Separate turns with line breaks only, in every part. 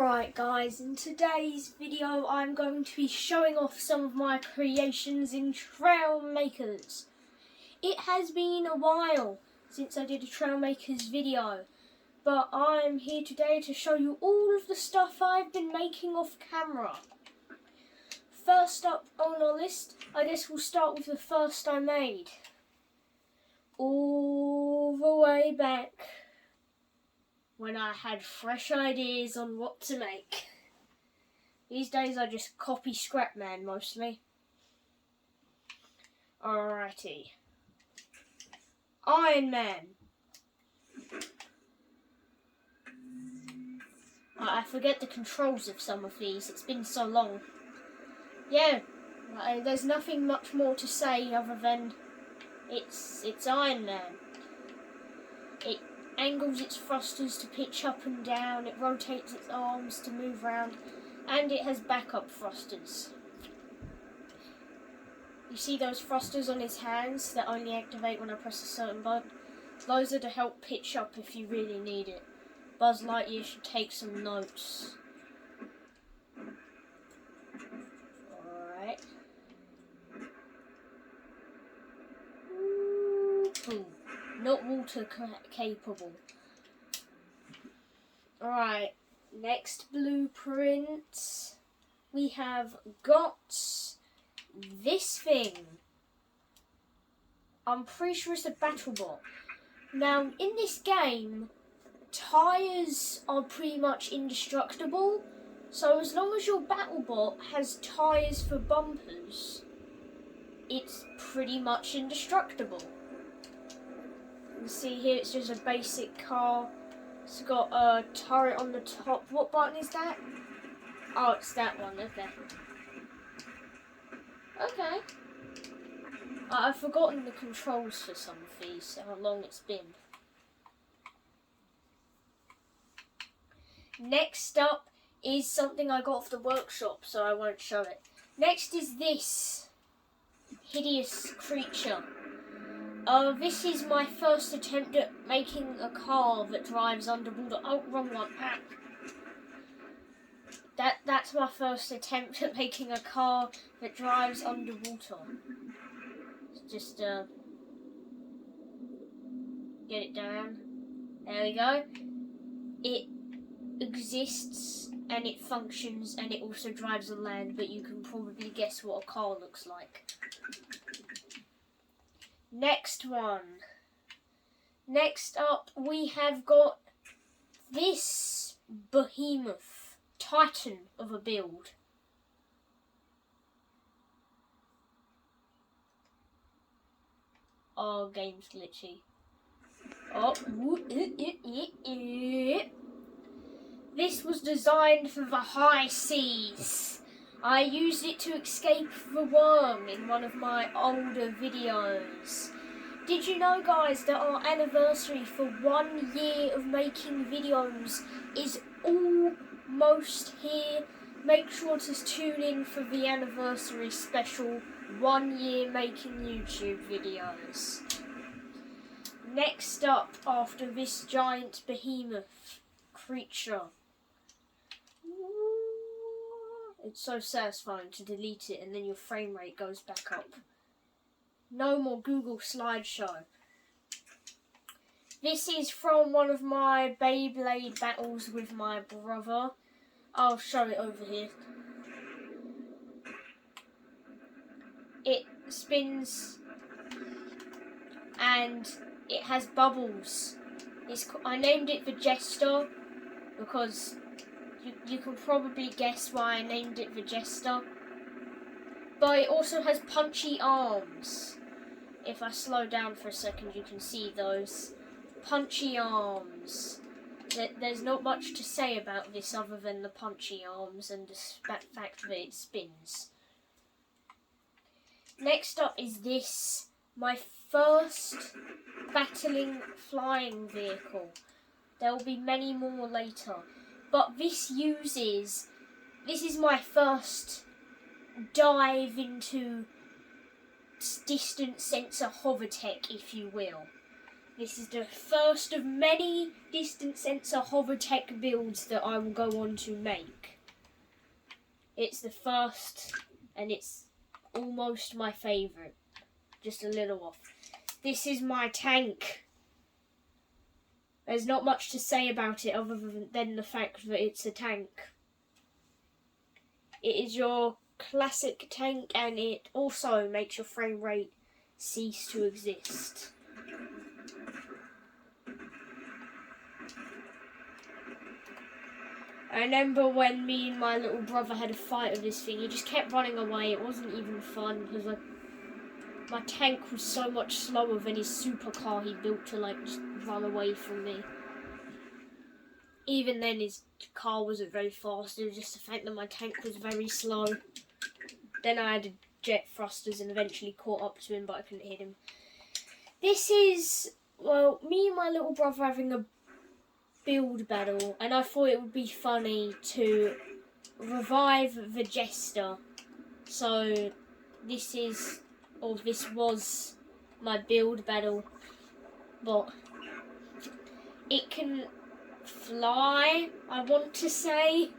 Alright guys, in today's video I'm going to be showing off some of my creations in Trailmakers. It has been a while since I did a Trailmakers video, but I'm here today to show you all of the stuff I've been making off camera. First up on our list, I guess we'll start with the first I made. All the way back when I had fresh ideas on what to make. These days I just copy Scrapman mostly. Alrighty. Iron Man. I forget the controls of some of these, it's been so long. Yeah, there's nothing much more to say other than it's Iron Man. It angles its thrusters to pitch up and down, it rotates its arms to move around, and it has backup thrusters. You see those thrusters on his hands that only activate when I press a certain button? Those are to help pitch up if you really need it. Buzz Lightyear should take some notes. Alright. Ooh. Not water capable. Alright, next blueprint. We have got this thing. I'm pretty sure it's a battle bot. Now, in this game, tyres are pretty much indestructible. So as long as your battle bot has tyres for bumpers, it's pretty much indestructible. You see here it's just a basic car. It's got a turret on the top. What button is that? Oh, it's that one, okay. Okay. I've forgotten the controls for some of these, how long it's been. Next up is something I got off the workshop, so I won't show it. Next is this hideous creature. This is my first attempt at making a car that drives underwater. Oh, wrong one. That's my first attempt at making a car that drives underwater. Just get it down. There we go. It exists and it functions and it also drives on land, but you can probably guess what a car looks like. Next one. Next up we have got this behemoth, titan of a build. Oh, game's glitchy. Oh, this was designed for the high seas. I used it to escape the worm in one of my older videos. Did you know, guys, that our anniversary for 1 year of making videos is almost here? Make sure to tune in for the anniversary special 1 year making YouTube videos. Next up, after this giant behemoth creature. It's so satisfying to delete it and then your frame rate goes back up. No more Google slideshow. This is from one of my Beyblade battles with my brother. I'll show it over here. It spins and it has bubbles. I named it the Jester because you can probably guess why I named it the Jester. But it also has punchy arms. If I slow down for a second, you can see those punchy arms. There's not much to say about this other than the punchy arms and the fact that it spins. Next up is this, my first battling flying vehicle. There will be many more later. But this is my first dive into distance sensor hover tech, if you will. This is the first of many distance sensor hovertech builds that I will go on to make. It's the first, and it's almost my favourite. Just a little off. This is my tank. There's not much to say about it other than the fact that it's a tank. It is your classic tank, and it also makes your frame rate cease to exist. I remember when me and my little brother had a fight with this thing, he just kept running away. It wasn't even fun because my tank was so much slower than his supercar he built to just run away from me. Even then his car wasn't very fast, it was just the fact that my tank was very slow. Then I had jet thrusters and eventually caught up to him, but I couldn't hit him. This is, well, me and my little brother having a build battle, and I thought it would be funny to revive the Jester. So this was my build battle, but it can fly, I want to say.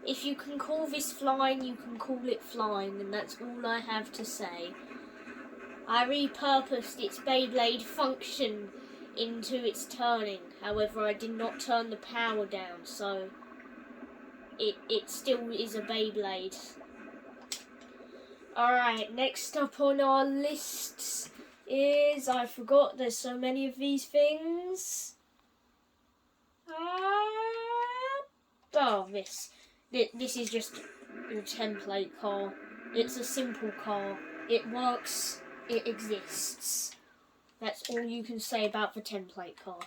If you can call this flying, you can call it flying, and that's all I have to say. I repurposed its Beyblade function into its turning. However, I did not turn the power down, so it still is a Beyblade. Alright, next up on our lists is, I forgot, there's so many of these things. This is just a template car. It's a simple car. It works, it exists. That's all you can say about the template car.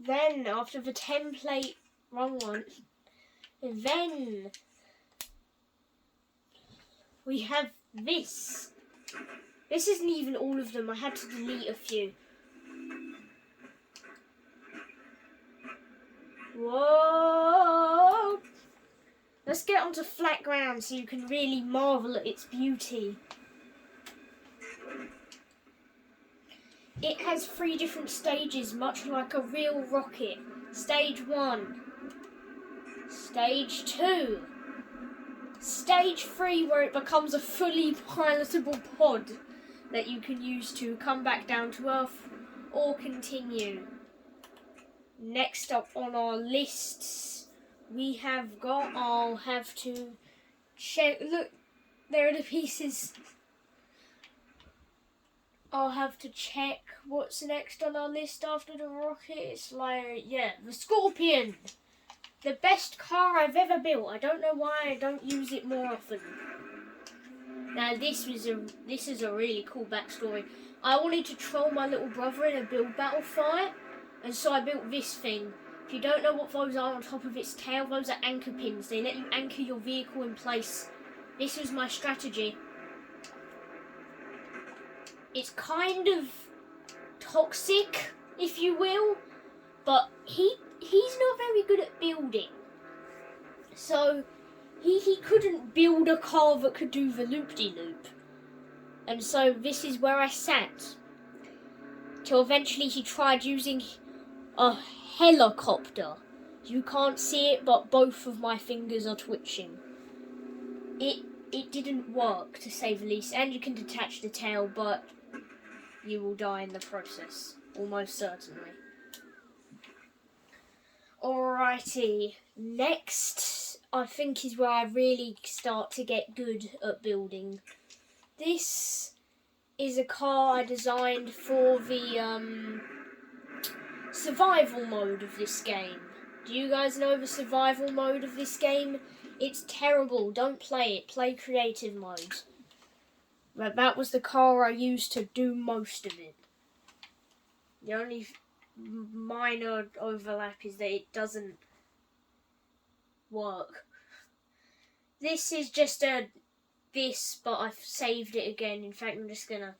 Then, after the template, wrong one, then we have this. This isn't even all of them, I had to delete a few. Whoa! Let's get onto flat ground so you can really marvel at its beauty. It has 3 different stages, much like a real rocket. Stage 1, Stage 2, Stage 3, where it becomes a fully pilotable pod that you can use to come back down to Earth or continue. Next up on our lists, we have got, I'll have to check, look, there are the pieces. I'll have to check what's next on our list after the rocket. It's the Scorpion. The best car I've ever built. I don't know why I don't use it more often. Now this is a really cool backstory. I wanted to troll my little brother in a build battle fight, and so I built this thing. If you don't know what those are on top of its tail, those are anchor pins. They let you anchor your vehicle in place. This was my strategy. It's kind of toxic, if you will, but he's not very good at building. So he couldn't build a car that could do the loop-de-loop. And so this is where I sat. Till eventually he tried using a helicopter. You can't see it, but both of my fingers are twitching. It didn't work, to say the least, and you can detach the tail, but you will die in the process, almost certainly. Alrighty, next I think is where I really start to get good at building. This is a car I designed for the survival mode of this game. Do you guys know the survival mode of this game? It's terrible, don't play it, play creative mode. But that was the car I used to do most of it. The only minor overlap is that it doesn't work. This is just this, but I've saved it again. In fact, I'm just gonna...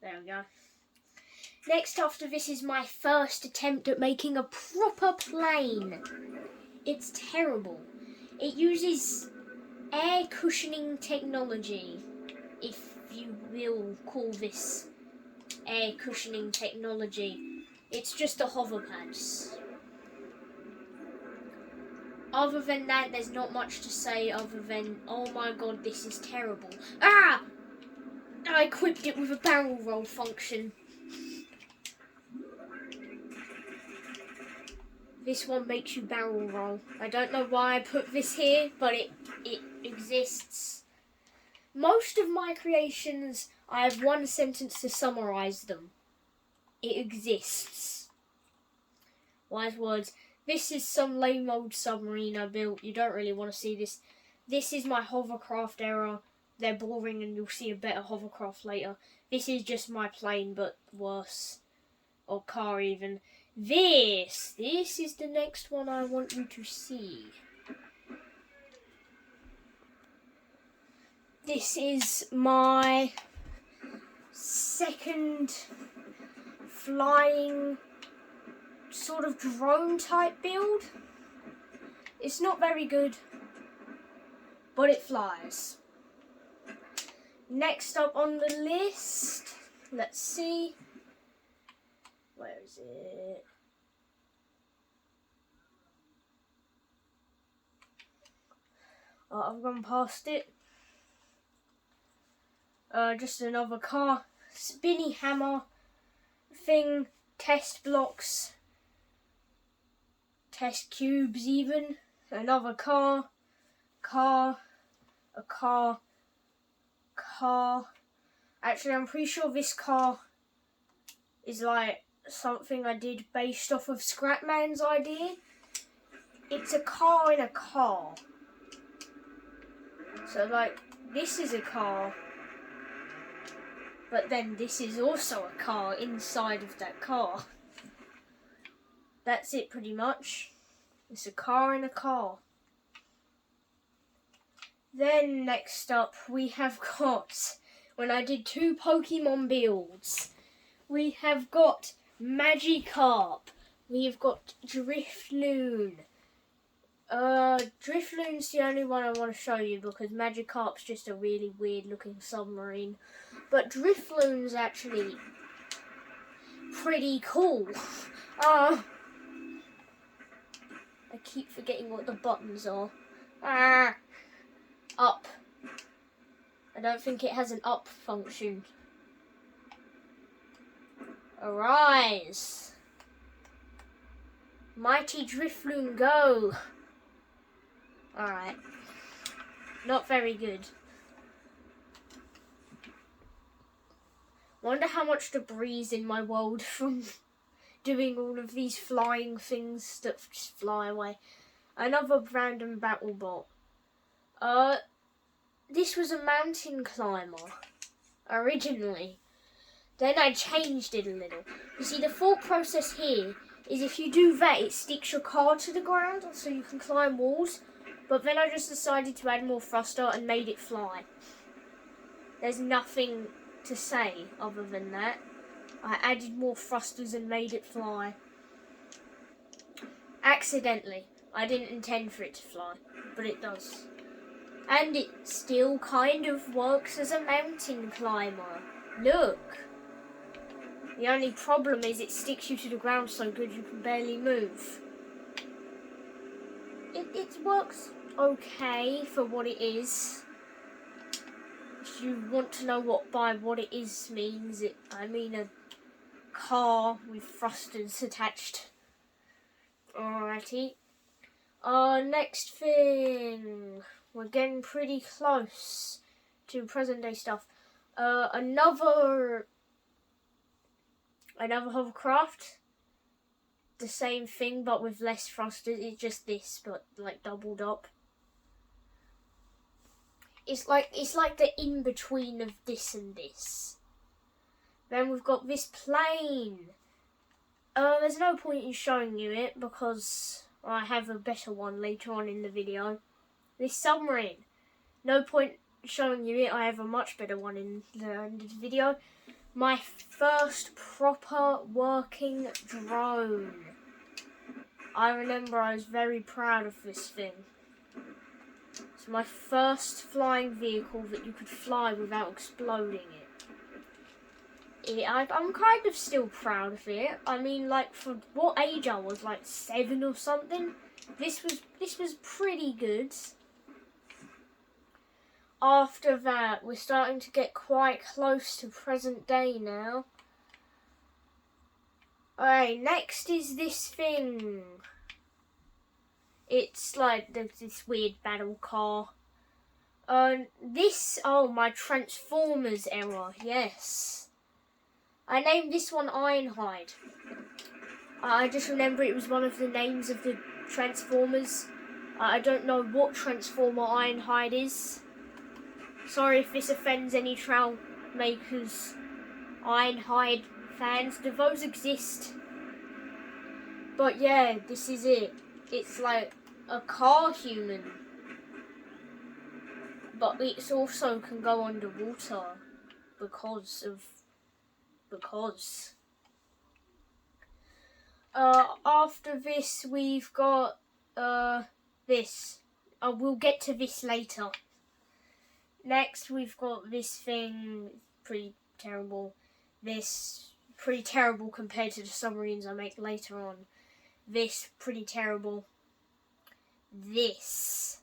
There we go. Next after this is my first attempt at making a proper plane. It's terrible. It uses air cushioning technology, if you will call this air cushioning technology. It's just a hover pads. Other than that, there's not much to say other than, oh my god, this is terrible. Ah! I equipped it with a barrel roll function. This one makes you barrel roll. I don't know why I put this here, but it exists. Most of my creations, I have one sentence to summarise them. It exists. Wise words. This is some lame old submarine I built. You don't really want to see this. This is my hovercraft era. They're boring and you'll see a better hovercraft later. This is just my plane, but worse. Or car even. This is the next one I want you to see. This is my second flying sort of drone type build. It's not very good, but it flies. Next up on the list, let's see. Where is it? Oh, I've gone past it. Just another car. Spinny hammer thing. Test blocks. Test cubes even. Another car. A car. Actually, I'm pretty sure this car is like something I did based off of Scrapman's idea. It's a car in a car. So like, this is a car. But then this is also a car inside of that car. That's it pretty much. It's a car in a car. Then next up we have got, when I did 2 Pokemon builds, we have got Magikarp, we have got Drifloon. Drifloon's the only one I want to show you because Magikarp's just a really weird looking submarine. But Drifloon's actually pretty cool. I keep forgetting what the buttons are. Up. I don't think it has an up function. Arise. Mighty Drifloon, go. Alright. Not very good. Wonder how much debris is in my world from doing all of these flying things that just fly away. Another random battle bot. This was a mountain climber originally. Then I changed it a little. You see, the thought process here is if you do that, it sticks your car to the ground so you can climb walls. But then I just decided to add more thruster and made it fly. There's nothing to say other than that. I added more thrusters and made it fly. Accidentally. I didn't intend for it to fly, but it does. And it still kind of works as a mountain climber. Look. The only problem is it sticks you to the ground so good you can barely move. It works okay for what it is. If you want to know what it is means, I mean a car with thrusters attached. Alrighty. Next thing. We're getting pretty close to present day stuff. Another hovercraft. The same thing but with less thrusters. It's just this but like doubled up. It's like the in between of this and this. Then we've got this plane. There's no point in showing you it because I have a better one later on in the video. This submarine. No point showing you it. I have a much better one in the end of the video. My first proper working drone. I remember I was very proud of this thing. It's my first flying vehicle that you could fly without exploding it. I'm kind of still proud of it. I mean, like, for what age I was, like 7 or something, this was pretty good. After that, we're starting to get quite close to present day now. Alright, next is this thing. It's like this weird battle car. My Transformers era, yes. I named this one Ironhide. I just remember it was one of the names of the Transformers. I don't know what Transformer Ironhide is. Sorry if this offends any trailmakers, Ironhide fans. Do those exist? But yeah, this is it. It's like a car human. But it also can go underwater because. After this, we've got this. We'll get to this later. Next, we've got this thing, pretty terrible. This, pretty terrible compared to the submarines I make later on. This, pretty terrible. This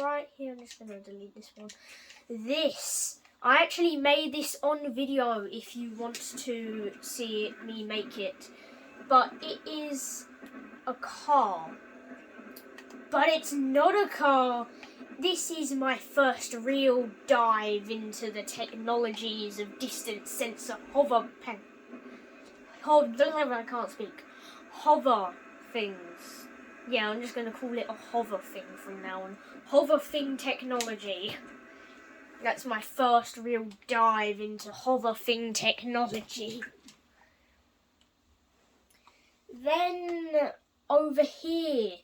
right here, I'm just going to delete this one. This, I actually made this on video if you want to see me make it. But it is a car. But it's not a car. This is my first real dive into the technologies of distance sensor hover things. Yeah, I'm just going to call it a hover thing from now on. Hover thing technology. That's my first real dive into hover thing technology. Then over here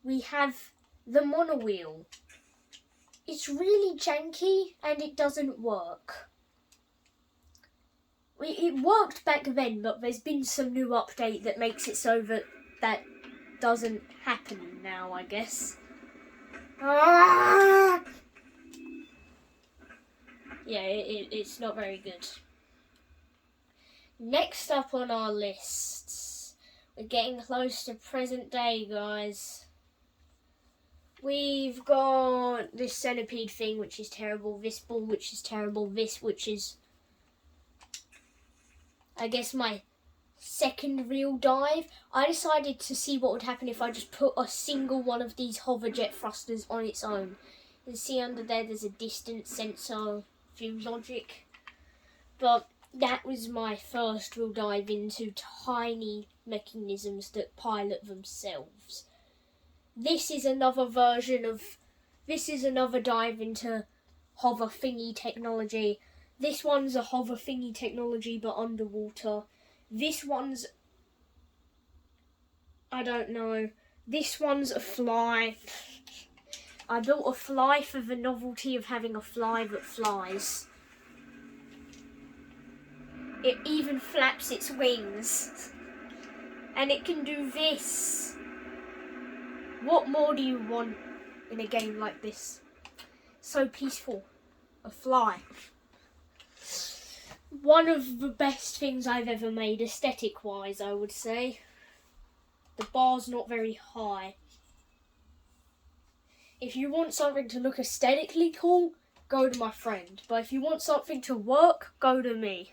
we have the monowheel. It's really janky and it doesn't work. It worked back then, but there's been some new update that makes it so that doesn't happen now, I guess. Yeah, it's not very good. Next up on our lists, we're getting close to present day, guys. We've got this centipede thing, which is terrible, this ball, which is terrible, this, which is, I guess, my second real dive. I decided to see what would happen if I just put a single one of these hoverjet thrusters on its own. You can see under there's a distance sensor fuse logic. But that was my first real dive into tiny mechanisms that pilot themselves. This is another dive into hover thingy technology. This one's a hover thingy technology but underwater. This one's, I don't know. This one's a fly. I built a fly for the novelty of having a fly that flies. It even flaps its wings. And it can do this. What more do you want in a game like this? So peaceful. A fly. One of the best things I've ever made, aesthetic-wise, I would say. The bar's not very high. If you want something to look aesthetically cool, go to my friend. But if you want something to work, go to me.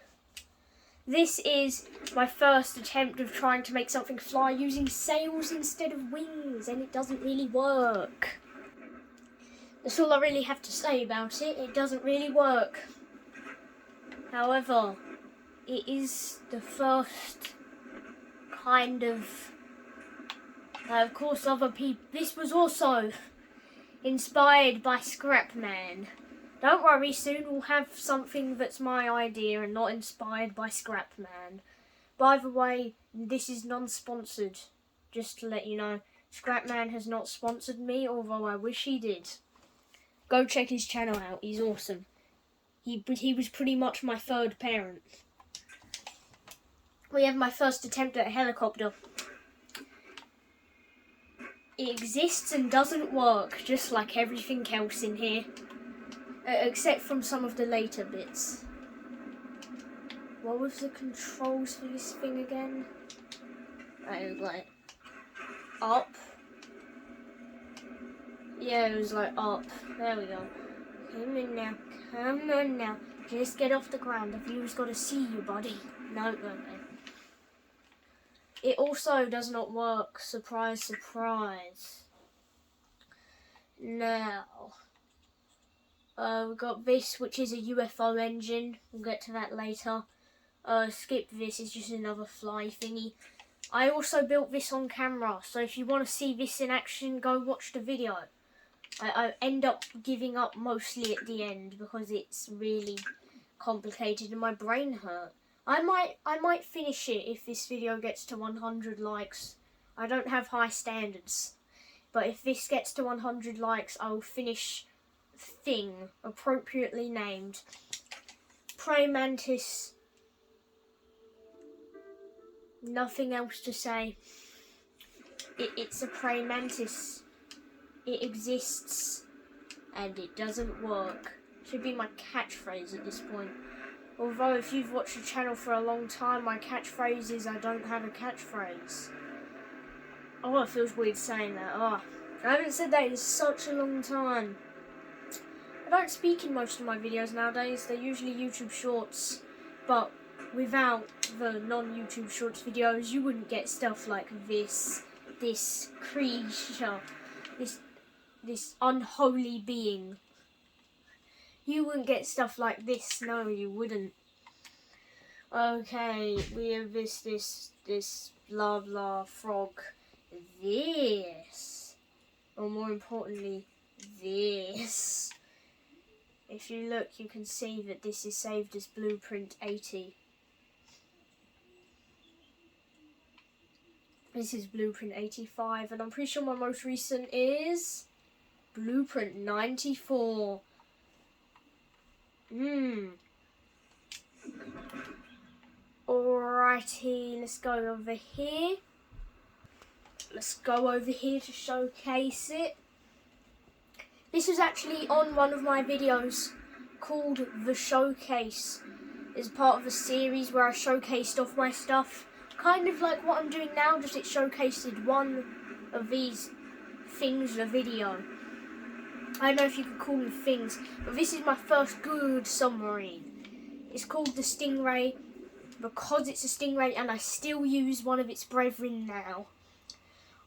This is my first attempt of trying to make something fly using sails instead of wings, and it doesn't really work. That's all I really have to say about it. It doesn't really work. However, it is the first kind of course, other people. This was also inspired by Scrapman. Don't worry, soon we'll have something that's my idea and not inspired by Scrapman. By the way, this is non-sponsored, just to let you know. Scrapman has not sponsored me, although I wish he did. Go check his channel out, he's awesome. He was pretty much my third parent. We have my first attempt at a helicopter. It exists and doesn't work, just like everything else in here. Except from some of the later bits. What was the controls for this thing again? It was like up. Yeah, it was like up. There we go. Come on now. Come on now. Just get off the ground. The view's got to see you, buddy. No, no. It also does not work. Surprise, surprise. Now, we've got this, which is a UFO engine. We'll get to that later. Skip this. It's just another fly thingy. I also built this on camera, so if you want to see this in action, go watch the video. I end up giving up mostly at the end because it's really complicated and my brain hurt. I might finish it if this video gets to 100 likes. I don't have high standards, but if this gets to 100 likes, I will finish thing appropriately named Praying Mantis. Nothing else to say. It's a praying mantis. It exists and it doesn't work. Should be my catchphrase at this point. Although if you've watched the channel for a long time, my catchphrase is I don't have a catchphrase. Oh, it feels weird saying that. Oh, I haven't said that in such a long time. I don't speak in most of my videos nowadays. They're usually YouTube shorts, but without the non-YouTube shorts videos, you wouldn't get stuff like this creature, this unholy being. You wouldn't get stuff like this, no, you wouldn't. Okay, we have this blah blah frog. This, or more importantly, this. If you look, you can see that this is saved as Blueprint 80. This is Blueprint 85, and I'm pretty sure my most recent is Blueprint 94. Alrighty, let's go over here. Let's go over here to showcase it. This is actually on one of my videos called The Showcase. It's part of a series where I showcased off my stuff. Kind of like what I'm doing now, just it showcased one of these things a video. I don't know if you could call them things, but this is my first good submarine. It's called the Stingray because it's a Stingray and I still use one of its brethren now.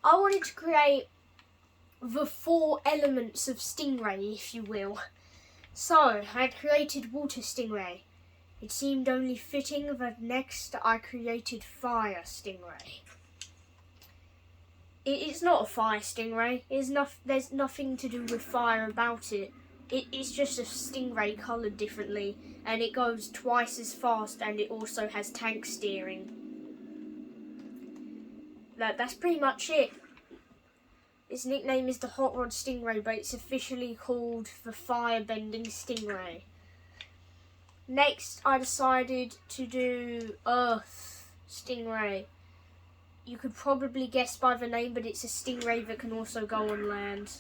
I wanted to create the 4 elements of Stingray, if you will. So, I created Water Stingray. It seemed only fitting that next I created Fire Stingray. It's not a fire stingray. There's nothing to do with fire about it. It's just a stingray coloured differently, and it goes twice as fast, and it also has tank steering. That's pretty much it. Its nickname is the Hot Rod Stingray, but it's officially called the Firebending Stingray. Next, I decided to do Earth Stingray. You could probably guess by the name, but it's a stingray that can also go on land.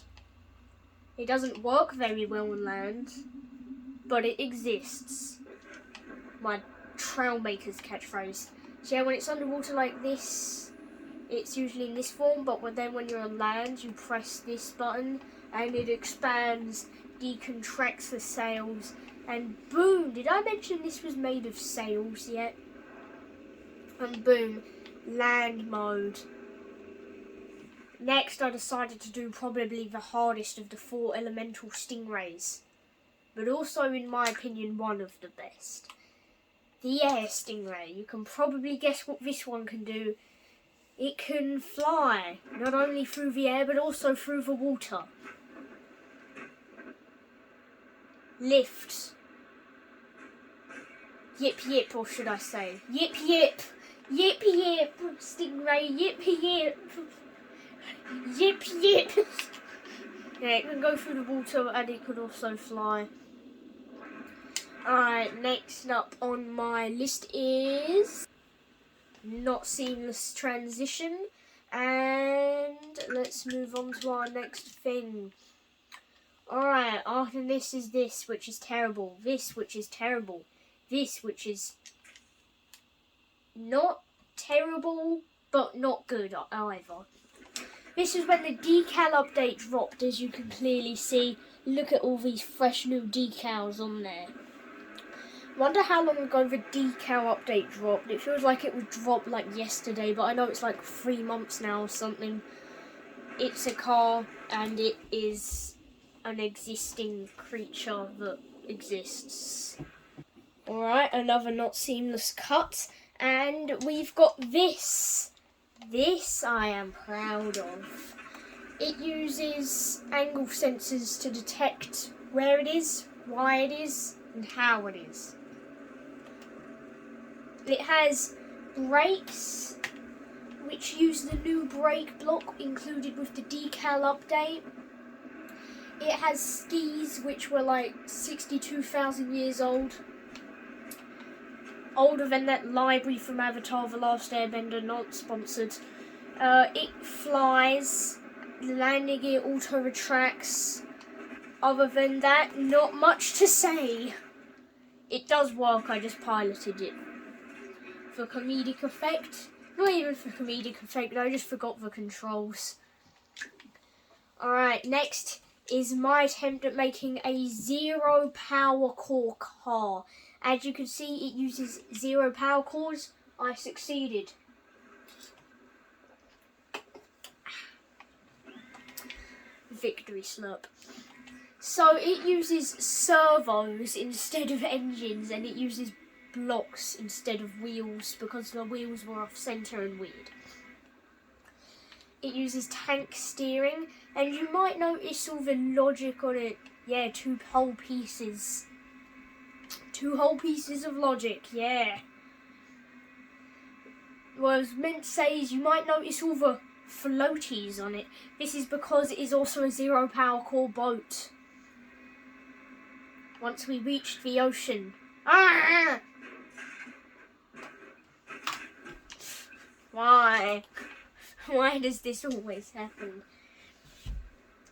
It doesn't work very well on land, but it exists. My trailmakers catchphrase. So yeah, when it's underwater like this, it's usually in this form, but then when you're on land, you press this button and it expands, decontracts the sails, and boom! Did I mention this was made of sails yet? And boom. Land mode. Next, I decided to do probably the hardest of the 4 elemental stingrays, but also, in my opinion, one of the best. The air stingray. You can probably guess what this one can do. It can fly, not only through the air, but also through the water. Lift. Yip yip, or should I say, yip yip. Yip yip, stingray, yip yip, yip yip. Yeah, it can go through the water and it could also fly. Alright, next up on my list is not seamless transition, and let's move on to our next thing. Alright, after this is this, which is terrible, this, which is terrible, this, which is Not terrible, but not good either. This is when the decal update dropped, as you can clearly see. Look at all these fresh new decals on there. Wonder how long ago the decal update dropped. It feels like it would drop like yesterday, but I know it's like 3 months now or something. It's a car, and it is an existing creature that exists. Alright, another not seamless cut. And we've got this. This I am proud of. It uses angle sensors to detect where it is, why it is, and how it is. It has brakes, which use the new brake block included with the decal update. It has skis, which were like 62,000 years old. Older than that library from Avatar The Last Airbender, not sponsored. It flies, the landing gear auto retracts. Other than that, not much to say. It does work, I just piloted it. For comedic effect. Not even for comedic effect, I just forgot the controls. Alright, next is my attempt at making a zero power core car. As you can see, it uses 0 power cores. I succeeded. Victory slurp. So it uses servos instead of engines, and it uses blocks instead of wheels because the wheels were off center and weird. It uses tank steering, and you might notice all the logic on it. Yeah, 2 whole pieces. 2 whole pieces of logic, yeah. What I was meant to say is you might notice all the floaties on it. This is because it is also a 0 power core boat. Once we reached the ocean. Ah! Why? Why does this always happen?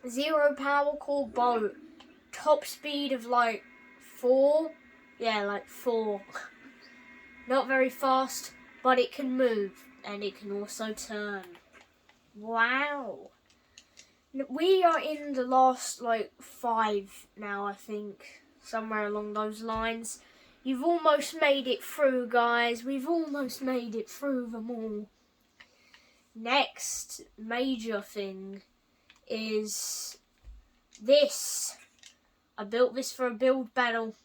0 power core boat. Top speed of like 4. Yeah, like 4. Not very fast, but it can move. And it can also turn. Wow. We are in the last like 5 now, I think. Somewhere along those lines. You've almost made it through, guys. We've almost made it through them all. Next major thing is this. I built this for a build battle.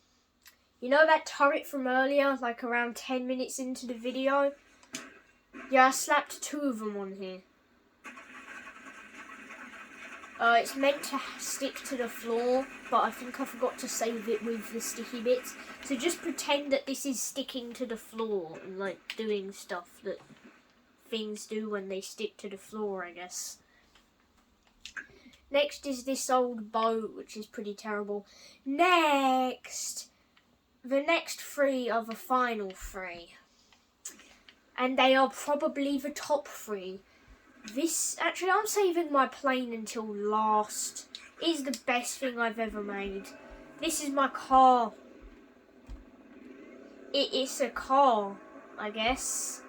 You know that turret from earlier, like around 10 minutes into the video? Yeah, I slapped 2 of them on here. It's meant to stick to the floor, but I think I forgot to save it with the sticky bits. So just pretend that this is sticking to the floor and like doing stuff that things do when they stick to the floor, I guess. Next is this old boat, which is pretty terrible. Next, the next 3 are the final 3. And they are probably the top 3. This, actually, I'm saving my plane until last. It is the best thing I've ever made. This is my car. It's a car, I guess.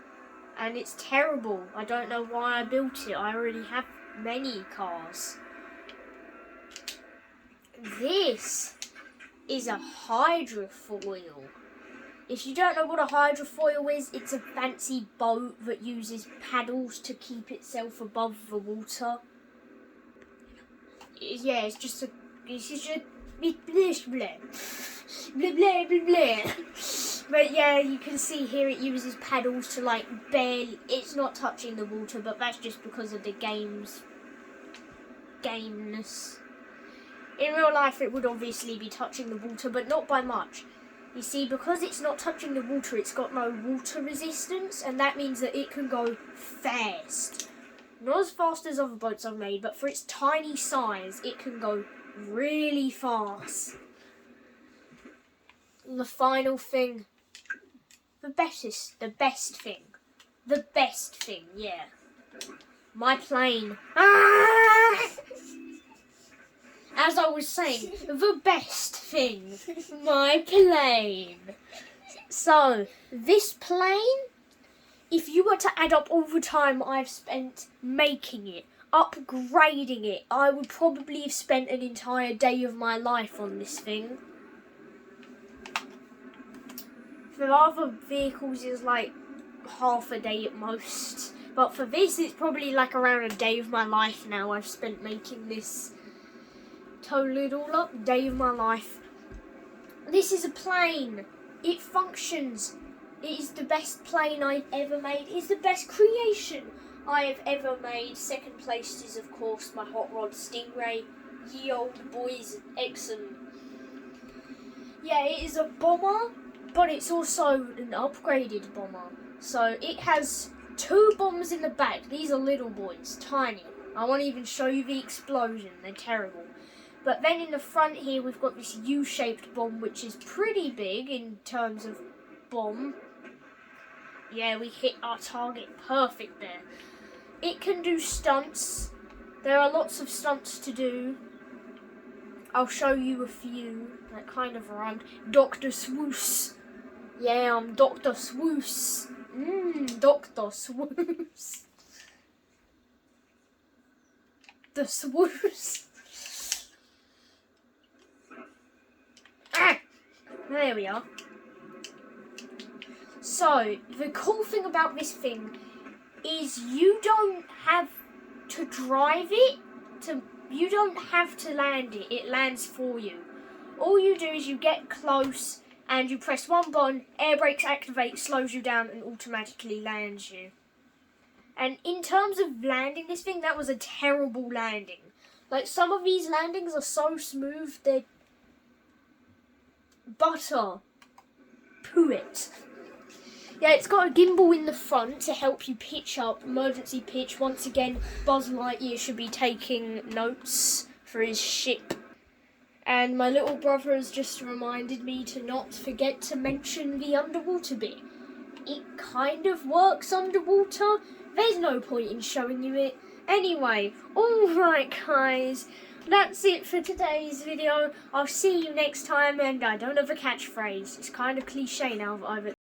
And it's terrible. I don't know why I built it. I already have many cars. This is a hydrofoil. If you don't know what a hydrofoil is, it's a fancy boat that uses paddles to keep itself above the water. Yeah, it's just a blah, blah, blah, blah, blah, blah. But yeah, you can see here it uses paddles to like barely, it's not touching the water, but that's just because of the gameness. In real life it would obviously be touching the water, but not by much. You see, because it's not touching the water, it's got no water resistance, and that means that it can go fast. Not as fast as other boats I've made, but for its tiny size, it can go really fast. And the final thing, the best thing, yeah. My plane. Ah! As I was saying, the best thing, my plane. So, this plane if you were to add up all the time I've spent making it, upgrading it, I would probably have spent an entire day of my life on this thing. For other vehicles, it's like half a day at most. But for this, it's probably like around a day of my life now I've spent making this. Total it all up, day of my life. This is a plane. It functions. It is the best plane I've ever made. It's the best creation I have ever made. Second place is, of course, my hot rod Stingray. Ye old boys, excellent. Yeah, it is a bomber, but it's also an upgraded bomber. So it has 2 bombs in the back. These are little boys, tiny. I won't even show you the explosion. They're terrible. But then in the front here, we've got this U-shaped bomb, which is pretty big in terms of bomb. Yeah, we hit our target perfect there. It can do stunts. There are lots of stunts to do. I'll show you a few that kind of rhymed. Dr. Swoos. Yeah, I'm Dr. Swoos. Dr. Swoos. The Swoos. There we are. So, the cool thing about this thing is you don't have to drive it, you don't have to land it, it lands for you. All you do is you get close and you press one button, air brakes activate, slows you down and automatically lands you. And in terms of landing this thing, that was a terrible landing. Like, some of these landings are so smooth, they're butter. Poo it. Yeah, it's got a gimbal in the front to help you pitch up, emergency pitch. Once again, Buzz Lightyear should be taking notes for his ship. And my little brother has just reminded me to not forget to mention the underwater bit. It kind of works underwater. There's no point in showing you it. Anyway, alright guys, that's it for today's video. I'll see you next time, and I don't have a catchphrase. It's kind of cliche now that I've